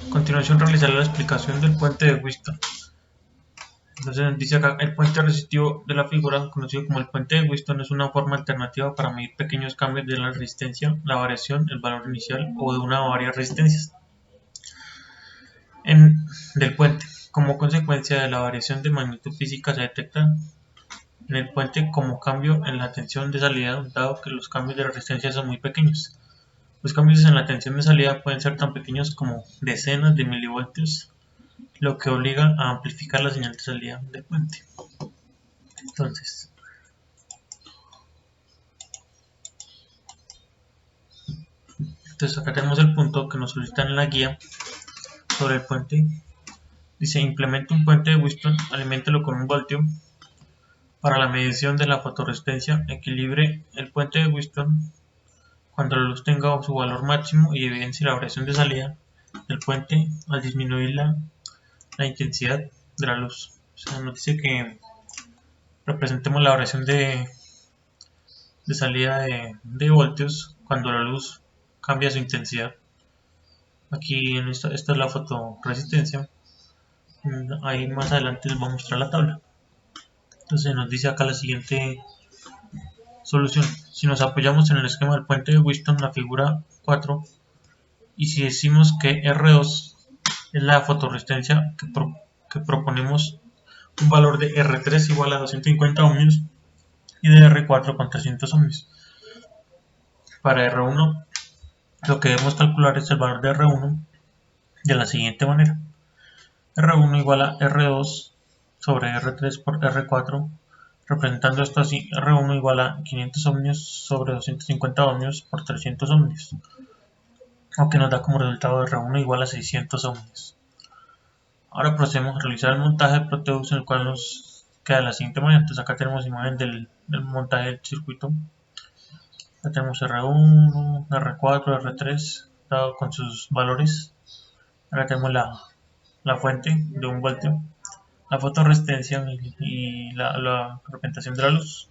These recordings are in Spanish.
A continuación realizar la explicación del puente de Wheaton. Entonces dice acá, el puente resistivo de la figura, conocido como el puente de Wheaton, es una forma alternativa para medir pequeños cambios de la resistencia, la variación, el valor inicial o de una o varias resistencias del puente. Como consecuencia de la variación de magnitud física se detecta en el puente como cambio en la tensión de salida, dado que los cambios de resistencia son muy pequeños. Los cambios en la tensión de salida pueden ser tan pequeños como decenas de milivoltios, lo que obliga a amplificar la señal de salida del puente. Entonces acá tenemos el punto que nos solicita en la guía sobre el puente. Dice, implementa un puente de Wheaton, aliméntelo con un voltio. Para la medición de la fotoresistencia, equilibre el puente de Wheaton cuando la luz tenga su valor máximo y evidencie la variación de salida del puente al disminuir la intensidad de la luz. O sea, nos dice que representemos la variación de salida de voltios cuando la luz cambia su intensidad. Aquí en esta es la fotoresistencia. Ahí más adelante les voy a mostrar la tabla. Entonces nos dice acá la siguiente solución. Si nos apoyamos en el esquema del puente de Wheaton, la figura 4, y si decimos que R2 es la fotoresistencia que proponemos, un valor de R3 igual a 250 ohmios y de R4 con 300 ohmios. Para R1 lo que debemos calcular es el valor de R1 de la siguiente manera. R1 igual a R2 sobre R3 por R4, representando esto así, R1 igual a 500 ohmios sobre 250 ohmios por 300 ohmios, o que nos da como resultado R1 igual a 600 ohmios. Ahora procedemos a realizar el montaje de Proteus, en el cual nos queda de la siguiente manera. Entonces acá tenemos imagen del montaje del circuito. Acá tenemos R1, R4, R3, dado con sus valores. Acá tenemos la fuente de 1 voltio, la fotoresistencia y la representación de la luz.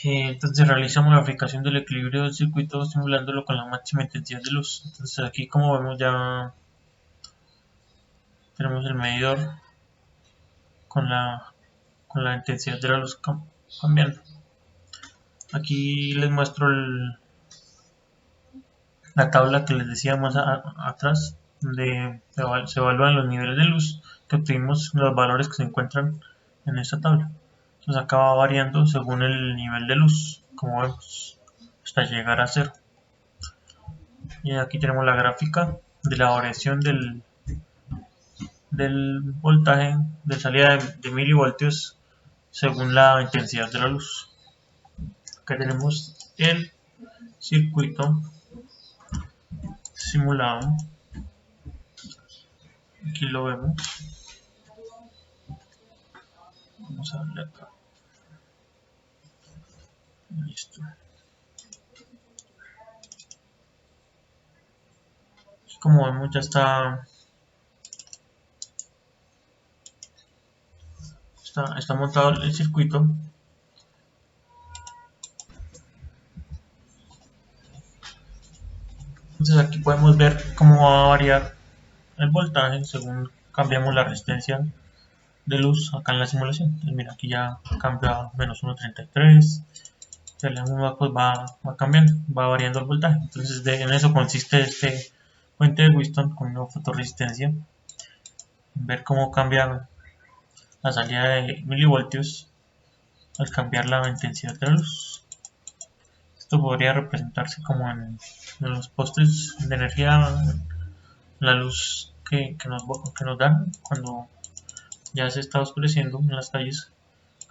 Entonces realizamos la aplicación del equilibrio del circuito simulándolo con la máxima intensidad de luz. Entonces aquí, como vemos, ya tenemos el medidor con la intensidad de la luz cambiando. Aquí les muestro la tabla que les decía más atrás, donde se evalúan los niveles de luz que obtuvimos, los valores que se encuentran en esta tabla. Entonces acá va variando según el nivel de luz, como vemos, hasta llegar a 0. Y aquí tenemos la gráfica de la variación del voltaje de salida de milivoltios según la intensidad de la luz. Acá tenemos el circuito simulado. Aquí lo vemos. Vamos a darle acá. Listo. Aquí, como vemos, ya está montado el circuito. Entonces aquí podemos ver cómo va a variar el voltaje según cambiamos la resistencia de luz acá en la simulación. Entonces mira, aquí ya cambia a menos 1.33. Si le damos más, pues va cambiando, va variando el voltaje. Entonces en eso consiste este puente de Wheaton con una fotoresistencia. Ver cómo cambia la salida de milivoltios al cambiar la intensidad de la luz. Esto podría representarse como en los postes de energía, la luz que nos dan cuando ya se está oscureciendo en las calles,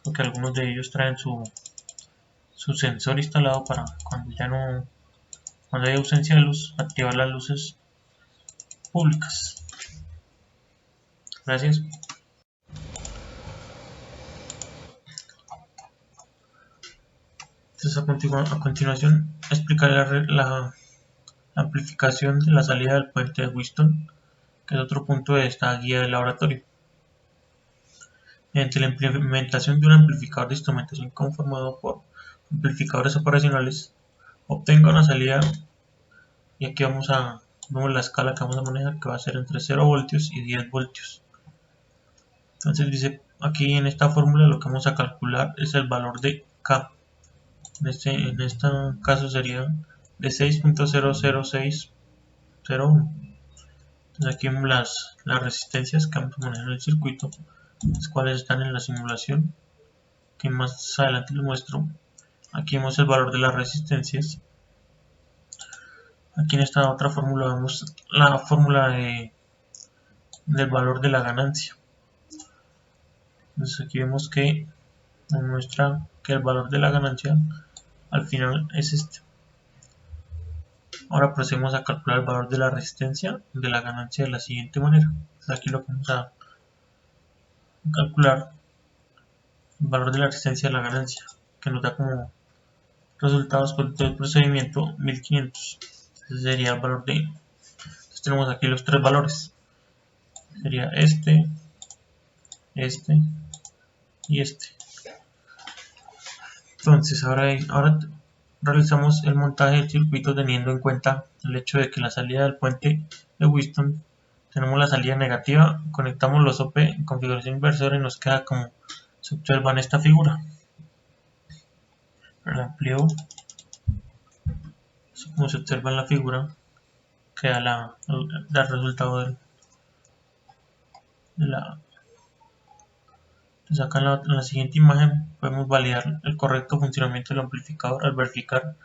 porque algunos de ellos traen su sensor instalado para cuando hay ausencia de luz, activar las luces públicas. Gracias. Entonces a continuación explicaré la amplificación de la salida del puente de Wheaton, que es otro punto de esta guía del laboratorio. Mediante la implementación de un amplificador de instrumentación conformado por amplificadores operacionales, obtenga una salida, y aquí vamos a Vemos la escala que vamos a manejar, que va a ser entre 0 voltios y 10 voltios. Entonces dice aquí en esta fórmula lo que vamos a calcular es el valor de K. En este caso sería de 6.00601. Entonces aquí vemos las resistencias que vamos a manejar en el circuito, las cuales están en la simulación, que más adelante les muestro. Aquí vemos el valor de las resistencias. Aquí en esta otra fórmula vemos la fórmula del valor de la ganancia. Entonces aquí vemos que nos muestra que el valor de la ganancia al final es este. Ahora procedemos a calcular el valor de la resistencia de la ganancia de la siguiente manera. Entonces aquí lo que vamos a calcular el valor de la resistencia de la ganancia, que nos da como resultados con todo el procedimiento 1500. Ese sería el valor de. Entonces tenemos aquí los tres valores. Sería este y este. Entonces ahora realizamos el montaje del circuito teniendo en cuenta el hecho de que la salida del puente de Wheatstone tenemos la salida negativa, conectamos los OP en configuración inversora y nos queda como se observa en esta figura. La amplío, como se observa en la figura, queda el resultado de la. Entonces acá en la siguiente imagen podemos validar el correcto funcionamiento del amplificador al verificar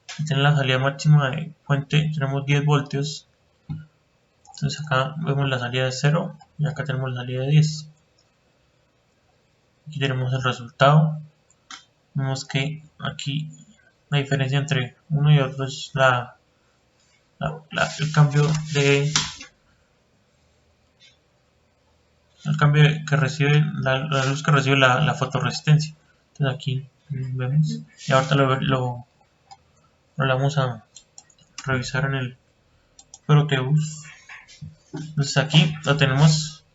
que tiene la salida máxima de fuente, tenemos 10 voltios. Entonces acá vemos la salida de 0 y acá tenemos la salida de 10. Aquí tenemos el resultado. Vemos que aquí la diferencia entre uno y otro es el cambio que recibe la luz que recibe la fotoresistencia. Entonces aquí vemos y ahorita lo vamos a revisar en el Proteus. Entonces aquí lo tenemos.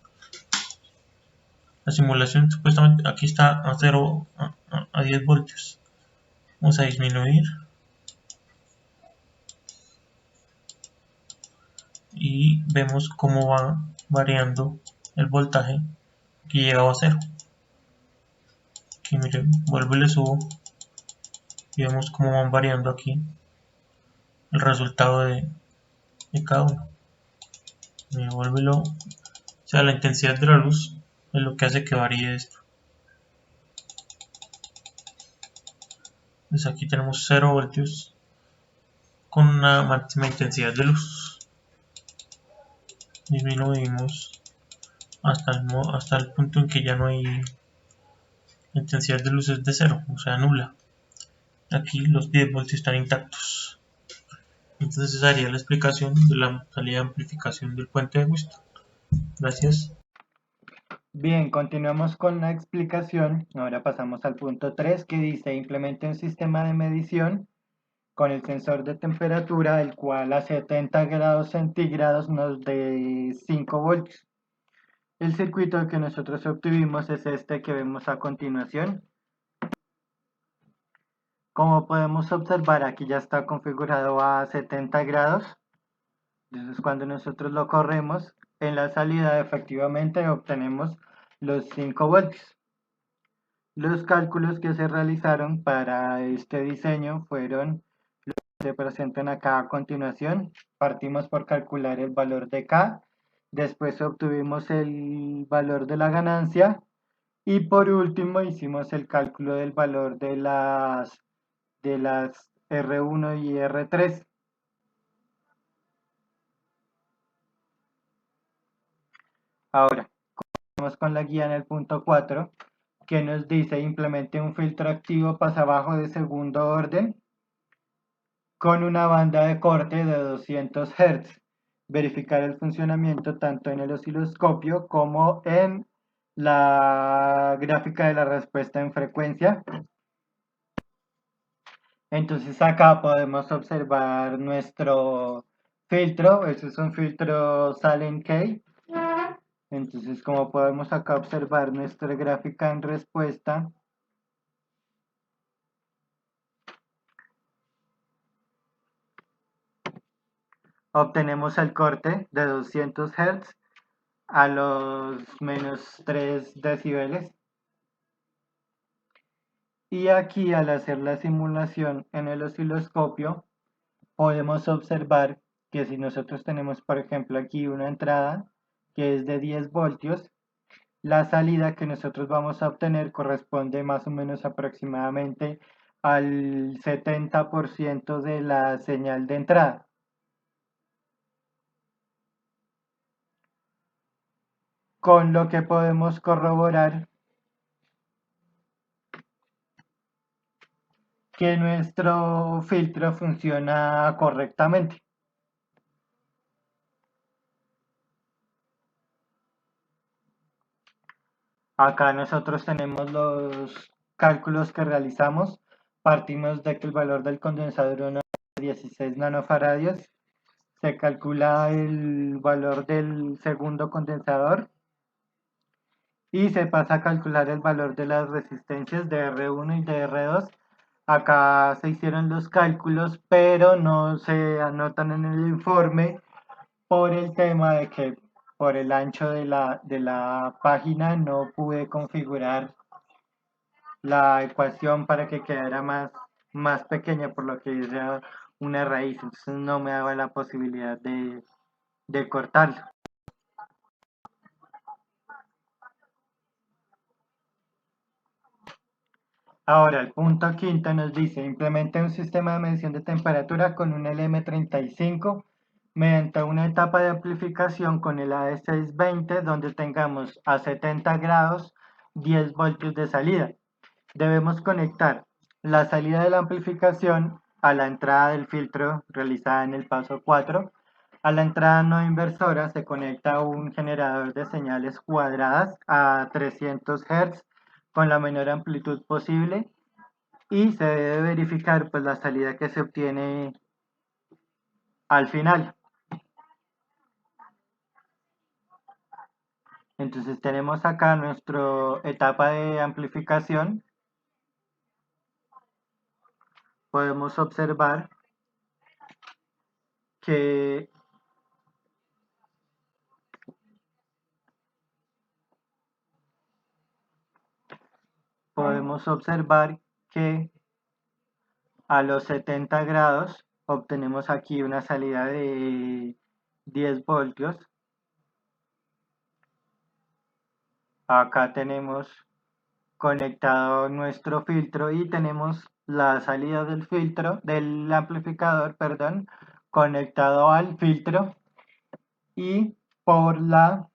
La simulación supuestamente aquí está a 0 a 10 voltios. Vamos a disminuir y vemos cómo va variando el voltaje. Aquí llegaba a 0. Aquí miren, vuelvo y le subo y vemos cómo van variando aquí el resultado de cada uno. Me vuelvo o sea, la intensidad de la luz es lo que hace que varíe esto. Entonces aquí tenemos 0 voltios con una máxima intensidad de luz. Disminuimos hasta el punto en que ya no hay intensidad de luz, es de 0, o sea nula. Aquí los 10 voltios están intactos. Entonces esa sería la explicación de la salida de amplificación del puente de Wheatstone. Gracias. Bien, continuamos con la explicación. Ahora pasamos al punto 3 que dice implemente un sistema de medición con el sensor de temperatura, el cual a 70 grados centígrados nos dé 5 voltios. El circuito que nosotros obtuvimos es este que vemos a continuación. Como podemos observar, aquí ya está configurado a 70 grados. Entonces, cuando nosotros lo corremos, en la salida efectivamente obtenemos los 5 voltios. Los cálculos que se realizaron para este diseño fueron los que se presentan acá a continuación. Partimos por calcular el valor de K, después obtuvimos el valor de la ganancia y por último hicimos el cálculo del valor de las R1 y R3. Ahora, vamos con la guía en el punto 4, que nos dice implemente un filtro activo pasabajo de segundo orden con una banda de corte de 200 Hz. Verificar el funcionamiento tanto en el osciloscopio como en la gráfica de la respuesta en frecuencia. Entonces acá podemos observar nuestro filtro. Este es un filtro Silent K. Entonces, como podemos acá observar nuestra gráfica en respuesta, obtenemos el corte de 200 Hz a los menos 3 decibeles. Y aquí, al hacer la simulación en el osciloscopio, podemos observar que si nosotros tenemos, por ejemplo, aquí una entrada que es de 10 voltios, la salida que nosotros vamos a obtener corresponde más o menos aproximadamente al 70% de la señal de entrada. Con lo que podemos corroborar que nuestro filtro funciona correctamente. Acá nosotros tenemos los cálculos que realizamos. Partimos de que el valor del condensador es 16 nanofaradios. Se calcula el valor del segundo condensador y se pasa a calcular el valor de las resistencias de R1 y de R2. Acá se hicieron los cálculos, pero no se anotan en el informe por el tema de que por el ancho de la página no pude configurar la ecuación para que quedara más pequeña, por lo que era una raíz, entonces no me daba la posibilidad de cortarlo. Ahora, el punto quinto nos dice, implemente un sistema de medición de temperatura con un LM35 mediante una etapa de amplificación con el AD620 donde tengamos a 70 grados 10 voltios de salida. Debemos conectar la salida de la amplificación a la entrada del filtro realizada en el paso 4. A la entrada no inversora se conecta un generador de señales cuadradas a 300 Hz con la menor amplitud posible y se debe verificar pues la salida que se obtiene al final. Entonces tenemos acá nuestra etapa de amplificación. Podemos observar que a los 70 grados obtenemos aquí una salida de 10 voltios. Acá tenemos conectado nuestro filtro y tenemos la salida del filtro, del amplificador, perdón, conectado al filtro y por la